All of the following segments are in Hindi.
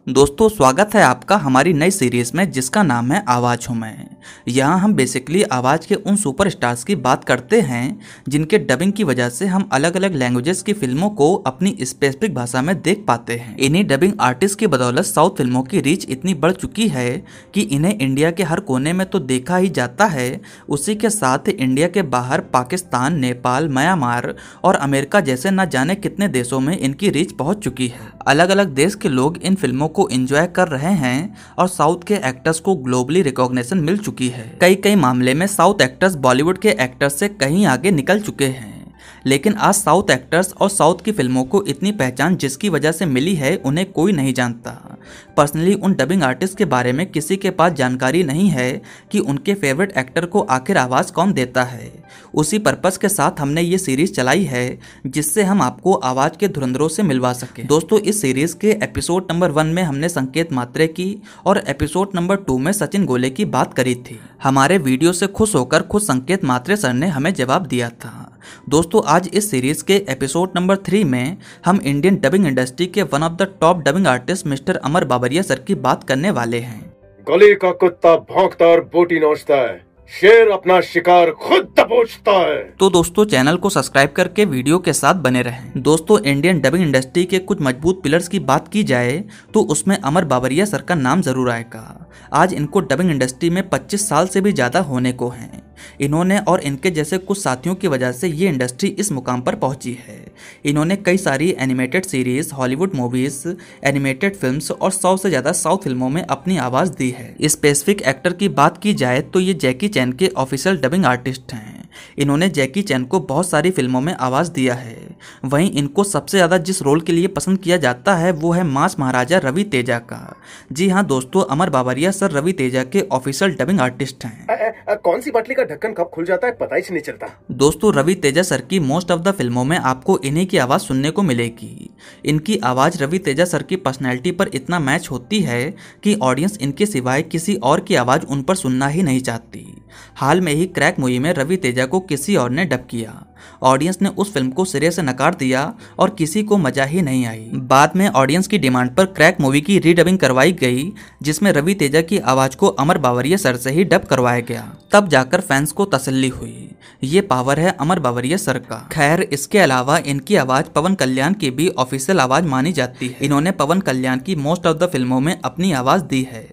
दोस्तों स्वागत है आपका हमारी नई सीरीज में जिसका नाम है आवाज हूँ मैं। यहाँ हम बेसिकली आवाज के उन सुपरस्टार्स की बात करते हैं जिनके डबिंग की वजह से हम अलग अलग लैंग्वेजेस की फिल्मों को अपनी स्पेसिफिक भाषा में देख पाते हैं। इन्हीं डबिंग आर्टिस्ट की बदौलत साउथ फिल्मों की रीच इतनी बढ़ चुकी है कि इन्हें इंडिया के हर कोने में तो देखा ही जाता है, उसी के साथ इंडिया के बाहर पाकिस्तान, नेपाल, म्यांमार और अमेरिका जैसे न जाने कितने देशों में इनकी रीच पहुंच चुकी है। अलग अलग देश के लोग इन फिल्मों को एंजॉय कर रहे हैं और साउथ के एक्टर्स को ग्लोबली रिकॉग्निशन मिल चुकी है। कई मामले में साउथ एक्टर्स बॉलीवुड के एक्टर्स से कहीं आगे निकल चुके हैं। लेकिन आज साउथ एक्टर्स और साउथ की फिल्मों को इतनी पहचान जिसकी वजह से मिली है उन्हें कोई नहीं जानता। पर्सनली उन डबिंग आर्टिस्ट के बारे में किसी के पास जानकारी नहीं है कि उनके फेवरेट एक्टर को आखिर आवाज़ कौन देता है। उसी पर्पस के साथ हमने ये सीरीज चलाई है जिससे हम आपको आवाज़ के धुरंधरों से मिलवा सके। दोस्तों इस सीरीज के एपिसोड नंबर 1 में हमने संकेत मात्रे की और एपिसोड नंबर 2 में सचिन गोले की बात करी थी। हमारे वीडियो से खुश होकर खुद संकेत मात्रे सर ने हमें जवाब दिया था। दोस्तों आज इस सीरीज के एपिसोड नंबर 3 में हम इंडियन डबिंग इंडस्ट्री के one of the top dubbing artist mister Amar Babaria sir की बात करने वाले हैं। गली का कुत्ता भौंकता और बोटी नोचता है, शेर अपना शिकार खुद दबोचता है। तो दोस्तों चैनल को सब्सक्राइब करके वीडियो के साथ बने रहें। दोस्तों इंडियन डबिंग इंडस्ट्री के कुछ मजबूत पिलर्स की बात की जाए तो उसमें अमर बाबरिया सर का नाम जरूर आएगा। आज इनको डबिंग इंडस्ट्री में 25 साल से भी ज्यादा होने को हैं। इन्होंने और इनके जैसे कुछ साथियों की वजह से ये इंडस्ट्री इस मुकाम पर पहुंची है। इन्होंने कई सारी animated series, Hollywood movies, animated films और 100 से ज्यादा साउथ फिल्मों में अपनी आवाज दी है। स्पेसिफिक एक्टर की बात की जाए तो ये जैकी चैन के ऑफिशियल डबिंग आर्टिस्ट हैं। इन्होंने जैकी चैन को बहुत सारी फिल्मों में आवाज दिया है। वहीं इनको सबसे ज्यादा जिस रोल के लिए पसंद किया जाता है वो है मास महाराजा रवि तेजा का। जी हाँ दोस्तों, अमर बाबरिया सर रवि तेजा के ऑफिशियल डबिंग आर्टिस्ट हैं। कौन सी बाटली का ढक्कन कब खुल जाता है पता ही नहीं चलता। दोस्तों रवि तेजा सर की मोस्ट ऑफ द फिल्मों में आपको इन्हीं की आवाज सुनने को मिलेगी। इनकी आवाज रवि तेजा सर की पर्सनैलिटी पर इतना मैच होती है कि ऑडियंस इनके सिवाय किसी और की आवाज उन पर सुनना ही नहीं चाहती। हाल में ही क्रैक मूवी में रवि तेजा को किसी और ने डब किया। ऑडियंस ने उस फिल्म को सिरे से नकार दिया और किसी को मजा ही नहीं आई। बाद में ऑडियंस की डिमांड पर क्रैक मूवी की रीडबिंग करवाई गई जिसमें रवि तेजा की आवाज को अमर बाबरिया सर से ही डब करवाया गया। तब जाकर फैंस को तसल्ली हुई। ये पावर है अमर बाबरिया सर का। खैर इसके अलावा इनकी आवाज पवन कल्याण की भी ऑफिशियल आवाज मानी जाती है। इन्होंने पवन कल्याण की मोस्ट ऑफ द फिल्मों में अपनी आवाज दी है।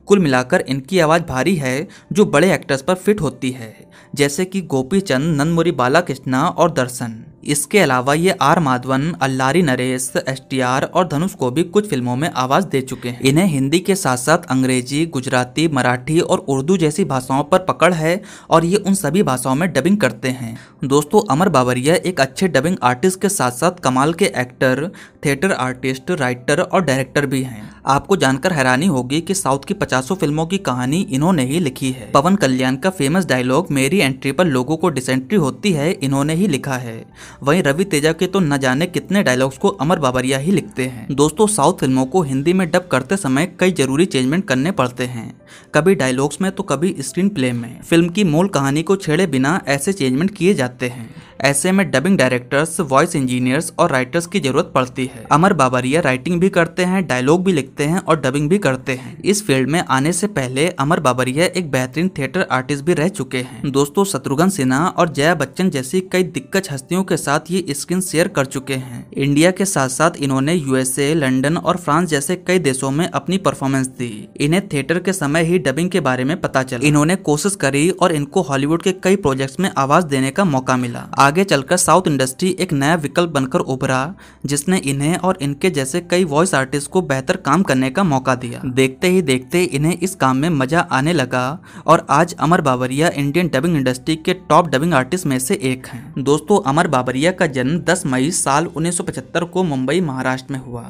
कुल मिलाकर इनकी आवाज भारी है जो बड़े एक्टर्स पर फिट होती है, जैसे कि गोपी चंद, नंदमुरी बालाकृष्णा और दर्शन। इसके अलावा ये आर माधवन, अल्लारी नरेश, एसटीआर और धनुष को भी कुछ फिल्मों में आवाज दे चुके हैं। इन्हें हिंदी के साथ साथ अंग्रेजी, गुजराती, मराठी और उर्दू जैसी भाषाओं पर पकड़ है और ये उन सभी भाषाओं में डबिंग करते हैं। दोस्तों अमर बाबरिया एक अच्छे डबिंग आर्टिस्ट के साथ साथ कमाल के एक्टर, थिएटर आर्टिस्ट, राइटर और डायरेक्टर भी हैं। आपको जानकर हैरानी होगी कि साउथ की 50 फिल्मों की कहानी इन्होंने ही लिखी है। पवन कल्याण का फेमस डायलॉग मेरी एंट्री पर लोगों को डिसेंट्री होती है इन्होंने ही लिखा है। वहीं रवि तेजा के तो न जाने कितने डायलॉग्स को अमर बाबरिया ही लिखते हैं। दोस्तों साउथ फिल्मों को हिंदी में डब करते समय कई जरूरी चेंजमेंट करने पड़ते हैं, कभी डायलॉग्स में तो कभी स्क्रीन प्ले में। फिल्म की मूल कहानी को छेड़े बिना ऐसे चेंजमेंट किए जाते हैं। ऐसे में डबिंग डायरेक्टर्स, वॉइस इंजीनियर्स और राइटर्स की जरूरत पड़ती है। अमर बाबरिया राइटिंग भी करते हैं, डायलॉग भी लिखते हैं और डबिंग भी करते हैं। इस फील्ड में आने से पहले अमर बाबरिया एक बेहतरीन थिएटर आर्टिस्ट भी रह चुके हैं। दोस्तों शत्रुघ्न सिन्हा और जया बच्चन जैसी कई दिग्गज हस्तियों के साथ ये स्क्रीन शेयर कर चुके हैं। इंडिया के साथ साथ इन्होंने यूएसए, लंदन और फ्रांस जैसे कई देशों में अपनी परफॉर्मेंस दी। इन्हें थिएटर के समय ही डबिंग के बारे में पता चला। इन्होंने कोशिश करी और इनको हॉलीवुड के कई प्रोजेक्ट्स में आवाज देने का मौका मिला। आगे चलकर साउथ इंडस्ट्री एक नया विकल्प बनकर उभरा जिसने इन्हें और इनके जैसे कई वॉइस आर्टिस्ट को बेहतर काम करने का मौका दिया। देखते ही देखते इन्हें इस काम में मजा आने लगा और आज अमर बाबरिया इंडियन डबिंग इंडस्ट्री के टॉप डबिंग आर्टिस्ट में से एक हैं। दोस्तों अमर बाबरिया का जन्म 10 मई साल 1975 को मुंबई, महाराष्ट्र में हुआ।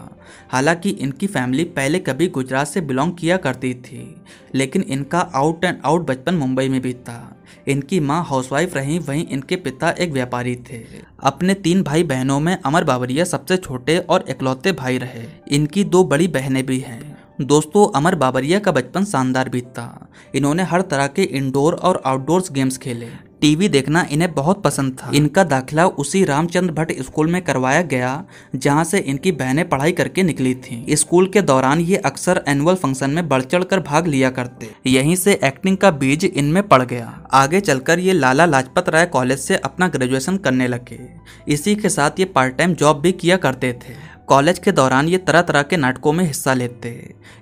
हालांकि इनकी फैमिली पहले कभी गुजरात से बिलोंग किया करती थी, लेकिन इनका आउट एंड आउट बचपन मुंबई में बीता। इनकी मां हाउसवाइफ रहीं, वहीं इनके पिता एक व्यापारी थे। अपने 3 भाई बहनों में अमर बाबरिया सबसे छोटे और इकलौते भाई रहे। इनकी 2 बड़ी बहनें भी हैं। दोस्तों अमर बाबरिया का बचपन शानदार बीता। इन्होंने हर तरह के इंडोर और आउटडोर्स गेम्स खेले। टीवी देखना इन्हें बहुत पसंद था। इनका दाखिला उसी रामचंद्र भट्ट स्कूल में करवाया गया जहां से इनकी बहनें पढ़ाई करके निकली थीं। स्कूल के दौरान ये अक्सर एनुअल फंक्शन में बढ़ चढ़ कर भाग लिया करते। यहीं से एक्टिंग का बीज इनमें पड़ गया। आगे चलकर ये लाला लाजपत राय कॉलेज से अपना ग्रेजुएशन करने लगे। इसी के साथ ये पार्ट टाइम जॉब भी किया करते थे। कॉलेज के दौरान ये तरह तरह के नाटकों में हिस्सा लेते।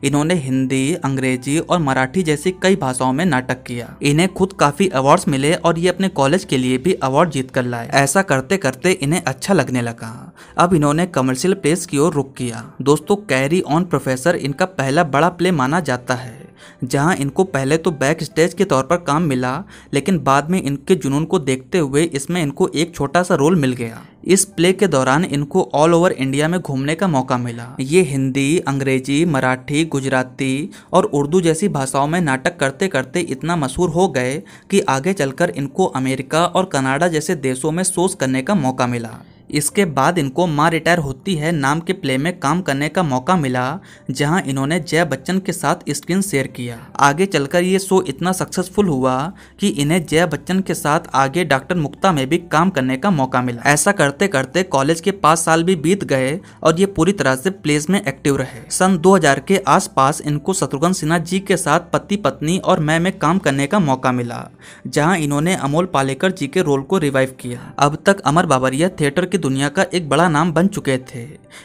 इन्होंने हिंदी, अंग्रेजी और मराठी जैसी कई भाषाओं में नाटक किया। इन्हें खुद काफी अवार्ड्स मिले और ये अपने कॉलेज के लिए भी अवार्ड जीत कर लाए। ऐसा करते करते इन्हें अच्छा लगने लगा। अब इन्होंने कमर्शियल प्लेस की ओर रुख किया। दोस्तों, कैरी ऑन प्रोफेसर इनका पहला बड़ा प्ले माना जाता है, जहां इनको पहले तो बैक स्टेज के तौर पर काम मिला, लेकिन बाद में इनके जुनून को देखते हुए इसमें इनको एक छोटा सा रोल मिल गया। इस प्ले के दौरान इनको ऑल ओवर इंडिया में घूमने का मौका मिला। ये हिंदी, अंग्रेजी, मराठी, गुजराती और उर्दू जैसी भाषाओं में नाटक करते करते इतना मशहूर हो गए कि आगे चलकर इनको अमेरिका और कनाडा जैसे देशों में शोज करने का मौका मिला। इसके बाद इनको माँ रिटायर होती है नाम के प्ले में काम करने का मौका मिला, जहां इन्होंने जया बच्चन के साथ स्क्रीन शेयर किया। आगे चलकर ये शो इतना सक्सेसफुल हुआ कि इन्हें जया बच्चन के साथ आगे डॉक्टर मुक्ता में भी काम करने का मौका मिला। ऐसा करते करते कॉलेज के 5 साल भी बीत गए और ये पूरी तरह से प्लेज में एक्टिव रहे। सन 2000 के आसपास इनको शत्रुघ्न सिन्हा जी के साथ पति पत्नी और मैं में काम करने का मौका मिला, जहाँ इन्होंने अमोल पालेकर जी के रोल को रिवाइव किया। अब तक अमर बाबरिया थिएटर की दुनिया का एक बड़ा नाम बन चुके थे।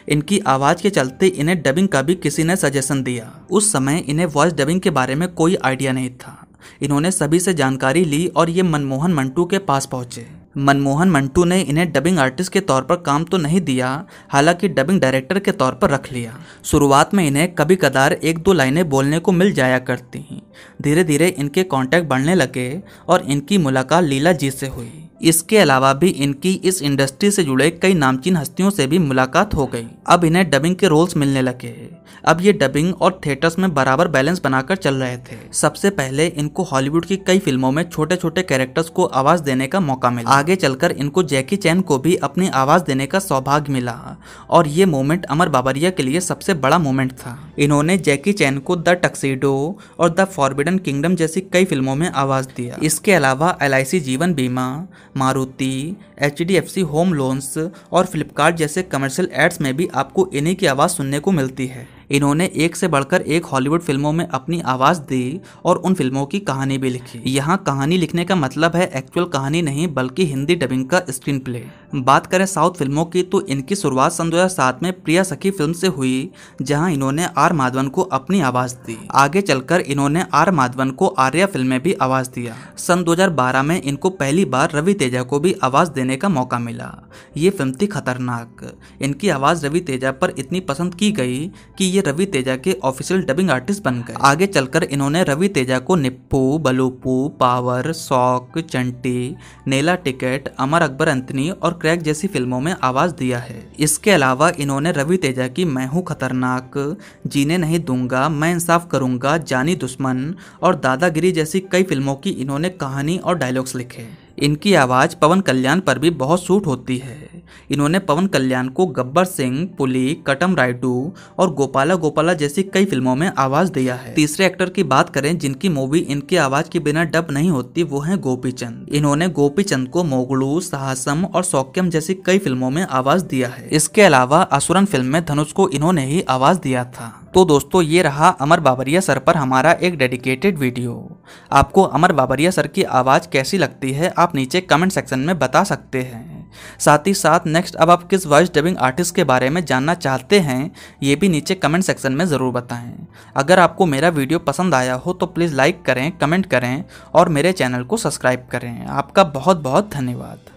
इनकी आवाज के चलते इन्हें डबिंग का भी किसी ने सजेशन दिया। उस समय इन्हें वॉइस डबिंग के बारे में कोई आइडिया नहीं था। इन्होंने सभी से जानकारी ली और ये मनमोहन मंटू के पास पहुंचे। मनमोहन मंटू ने इन्हें डबिंग आर्टिस्ट के तौर पर काम तो नहीं दिया, हालांकि डबिंग डायरेक्टर के तौर पर रख लिया। शुरुआत में इन्हें कभी कदार 1-2 लाइनें बोलने को मिल जाया करती। धीरे धीरे इनके कॉन्टैक्ट बढ़ने लगे और इनकी मुलाकात लीला जी से हुई। इसके अलावा भी इनकी इस इंडस्ट्री से जुड़े कई नामचीन हस्तियों से भी मुलाकात हो गई। अब इन्हें डबिंग के रोल्स मिलने लगे। अब ये डबिंग और थिएटर्स में बराबर बैलेंस बनाकर चल रहे थे। सबसे पहले इनको हॉलीवुड की कई फिल्मों में छोटे छोटे कैरेक्टर्स को आवाज देने का मौका मिला। आगे चलकर इनको जैकी चैन को भी अपनी आवाज देने का सौभाग्य मिला और ये मोमेंट अमर बाबरिया के लिए सबसे बड़ा मोमेंट था। इन्होंने जैकी चैन को द टक्सीडो और द फॉरबिडन किंगडम जैसी कई फिल्मों में आवाज दिया। इसके अलावा LIC जीवन बीमा, मारुति, HDFC होम लोन्स और फ्लिपकार्ट जैसे कमर्शियल एड्स में भी आपको इन्हीं की आवाज़ सुनने को मिलती है। इन्होंने एक से बढ़कर एक हॉलीवुड फिल्मों में अपनी आवाज़ दी और उन फिल्मों की कहानी भी लिखी। यहाँ कहानी लिखने का मतलब है एक्चुअल कहानी नहीं, बल्कि हिंदी डबिंग का स्क्रीन प्ले। बात करें साउथ फिल्मों की तो इनकी शुरुआत सन 2007 में प्रिया सखी फिल्म से हुई, जहाँ इन्होंने R माधवन को अपनी आवाज़ दी। आगे चलकर इन्होंने R माधवन को आर्या फिल्म में भी आवाज़ दिया। सन 2012 में इनको पहली बार रवि तेजा को भी आवाज़ देने का मौका मिला। ये फिल्म थी खतरनाक। इनकी आवाज़ रवि तेजा पर इतनी पसंद की गई कि ये रवि तेजा के ऑफिशियल डबिंग आर्टिस्ट बन गए। आगे चलकर इन्होंने रवि तेजा को निप्पू, बलूपू, पावर, शौक, चंटी, नेला टिकट, अमर अकबर अंतनी और क्रैक जैसी फिल्मों में आवाज दिया है। इसके अलावा इन्होंने रवि तेजा की मैं हूं खतरनाक, जीने नहीं दूंगा, मैं इंसाफ करूंगा, जानी दुश्मन और दादागिरी जैसी कई फिल्मों की इन्होंने कहानी और डायलॉग्स लिखे। इनकी आवाज़ पवन कल्याण पर भी बहुत सूट होती है। इन्होंने पवन कल्याण को गब्बर सिंह, पुली, कटम रायडू और गोपाला गोपाला जैसी कई फिल्मों में आवाज़ दिया है। तीसरे एक्टर की बात करें जिनकी मूवी इनकी आवाज़ के बिना डब नहीं होती, वो है गोपीचंद। इन्होंने गोपीचंद को मोगलू, साहसम और सौक्यम जैसी कई फिल्मों में आवाज़ दिया है। इसके अलावा असुरन फिल्म में धनुष को इन्होंने ही आवाज़ दिया था। तो दोस्तों, ये रहा अमर बाबरिया सर पर हमारा एक डेडिकेटेड वीडियो। आपको अमर बाबरिया सर की आवाज़ कैसी लगती है आप नीचे कमेंट सेक्शन में बता सकते हैं। साथ ही साथ नेक्स्ट अब आप किस वॉइस डबिंग आर्टिस्ट के बारे में जानना चाहते हैं ये भी नीचे कमेंट सेक्शन में ज़रूर बताएं। अगर आपको मेरा वीडियो पसंद आया हो तो प्लीज़ लाइक करें, कमेंट करें और मेरे चैनल को सब्सक्राइब करें। आपका बहुत बहुत धन्यवाद।